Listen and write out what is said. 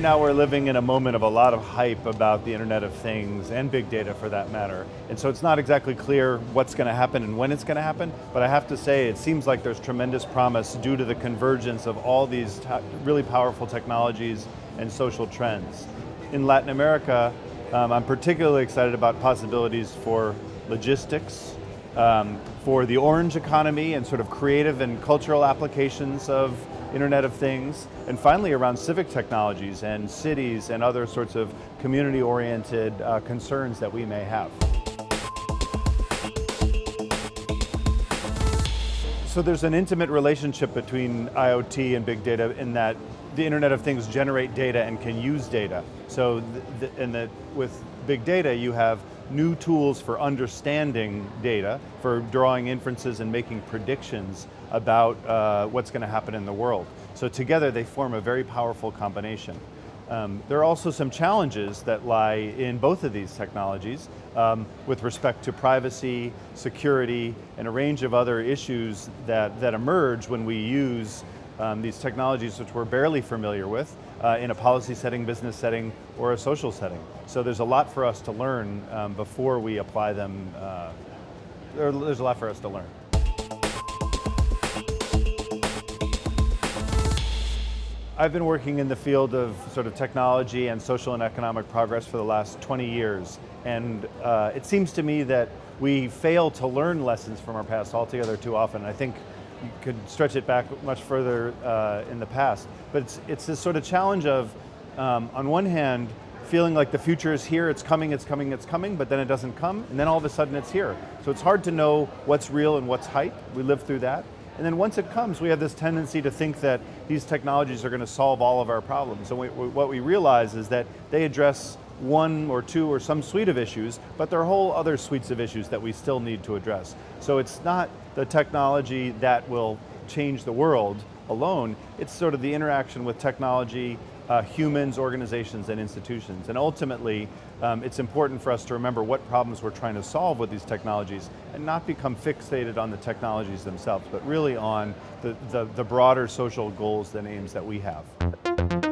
now we're living in a moment of a lot of hype about the Internet of Things and big data for that matter. And so it's not exactly clear what's going to happen and when it's going to happen, but I have to say it seems like there's tremendous promise due to the convergence of all these really powerful technologies and social trends. In Latin America, I'm particularly excited about possibilities for logistics, for the orange economy and sort of creative and cultural applications of Internet of Things, and finally around civic technologies and cities and other sorts of community-oriented concerns that we may have. So there's an intimate relationship between IoT and big data in that the Internet of Things generate data and can use data. So with big data you have new tools for understanding data, for drawing inferences and making predictions about what's going to happen in the world. So together they form a very powerful combination. There are also some challenges that lie in both of these technologies with respect to privacy, security, and a range of other issues that emerge when we use these technologies which we're barely familiar with in a policy setting, business setting, or a social setting. So there's a lot for us to learn before we apply them. There's a lot for us to learn. I've been working in the field of sort of technology and social and economic progress for the last 20 years. And it seems to me that we fail to learn lessons from our past altogether too often. I think you could stretch it back much further in the past. But it's this sort of challenge of, on one hand, feeling like the future is here, it's coming, but then it doesn't come, and then all of a sudden it's here. So it's hard to know what's real and what's hype. We live through that. And then once it comes, we have this tendency to think that these technologies are going to solve all of our problems. And what we realize is that they address one or two or some suite of issues, but there are whole other suites of issues that we still need to address. So it's not the technology that will change the world alone, it's sort of the interaction with technology, humans, organizations, and institutions. And ultimately, it's important for us to remember what problems we're trying to solve with these technologies and not become fixated on the technologies themselves, but really on the broader social goals and aims that we have.